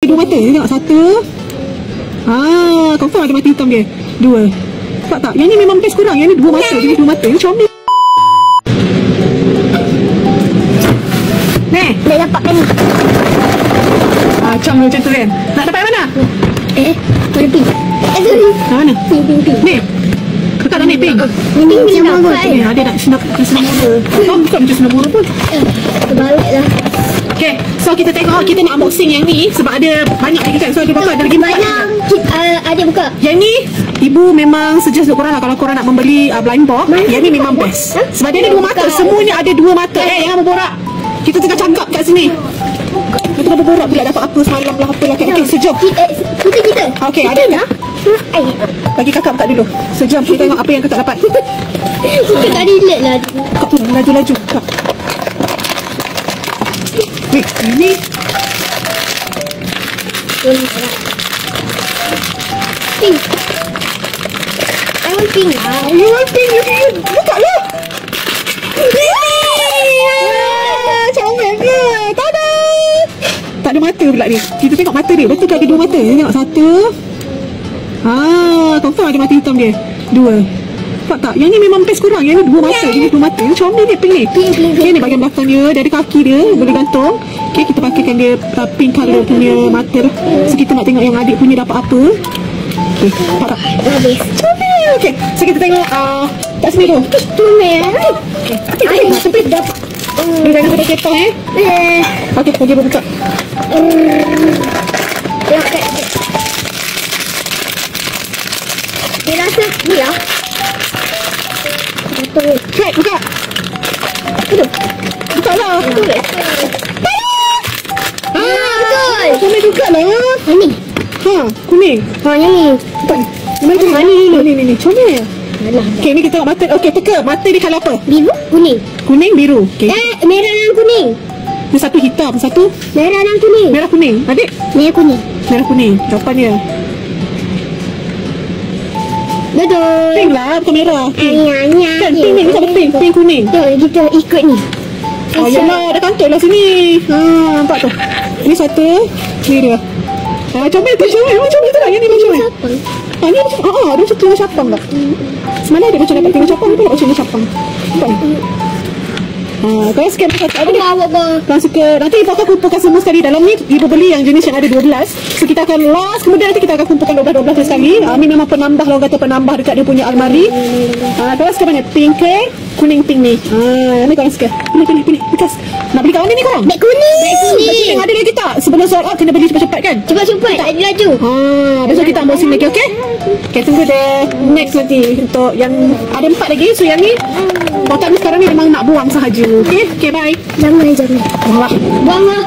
Dua mata, tengok. Satu. Confirm ada mata hitam dia. Dua. Nampak tak? Yang ni memang best kurang. Yang ni dua mata. Jadi dua mata. Ini comel. Ni. Nak dapatkan ni. Macam tu kan. Nak dapat mana? Mana pink? Sorry. Mana? Pink. Ni. Kakak dah naik pink. Ini Senang dapat. ada nak senang mula. Bukan macam senang mula pun. Terbalik lah. Okay, so kita tengok, kita nak unboxing yang ni sebab ada banyak lagi kan. So ada berapa? Ada lagi banyak. Ada buka. Yang ni ibu memang suggest untuk korang lah, kalau korang nak membeli blind box. Yang ni memang best sebab dia ada dua mata. Semuanya ada dua mata. Jangan berborak. Kita tengah cakap kat sini. Kita tengah berborak pula dapat apa semalam lah apalah. Okay, sejam. Kita. Okay, ada tak? Bagi kakak buka dulu. Sejam kita tengok apa yang kakak dapat. Kita tak relate lah. Kak tu laju-laju. Kak. Ini pink. I want pink lah. you want pink, buka lah. Comel ke? Tada! Tak ada mata pula ni. Kita tengok mata dia. Betul ke ada dua mata? Tengok satu. Confirm ada mata hitam dia. Dua. Nampak tak? Yang ni memang best kurang. Yang ni dua mata. Ini dua mata. Ini comel dia, pink ni. Okay, ni bahagian belakang dia. Dari kaki dia boleh gantung. Okay, kita pakaikan dia pink colour punya mata. So kita nak tengok yang adik punya dapat apa. Okay, nampak tak? Habis. Comel. Okay, so kita tengok kat sini tu. Comel. Okay, tapi dapat. Dia jangan sampai ketong Okay, pergi buka. Tengok kat. Dia rasa ni lah. Cek, buka. Aduh. Buka lah. Betul. Kuning juga lah. Ni. Kuning. Yang ni. Ni. Comel. Okay, ni kita tengok mata. Okay, teka. Mata dia colour apa? Biru, kuning. Kuning, biru. Okay. Merah dan kuning. Ni satu hitam, satu Merah dan kuning. merah kuning. Adik? Merah kuning. Merah kuning. Jawapan dia. Betul. Pink lah, bukan merah. Pink. Kan, pink ni. Bukan pink. Pink kuning. Jom kita ikut ni. Yalah, ada kantor lah sini. Nampak tu. Ni satu. Ni dia. Comel tu, comel. Macam tu lah. Yang ni macam ni. Ni macam, dia macam tengah capang tak? Semalam ada macam dapat tengah capang. Ni pun macam ni capang. Nampak ni? Kalau sikit apa dia? Kalau suka, nanti ibu akan kumpulkan semua sekali. Dalam ni ibu beli yang jenis yang ada 12. So kita akan last, kemudian nanti kita akan kumpulkan 12 sekali. Ni memang penambah, orang kata penambah dekat dia punya almari. Kalau suka banyak pink ke kuning pink ni. Ni korang suka. Pilih. Bekas. Nak beli kat mana ni korang? Beg kuning. Yang ada lagi tak? Sebelum sold out kena beli cepat-cepat kan? Cepat-cepat, tak laju. Besok kita unboxing lagi, okay? Okay, tunggu deh next nanti untuk yang ada 4 lagi. So yang ni kotak ni sekarang ni memang nak buang sahaja. Okay, bye. Jangan. Buang lah. Buang lah.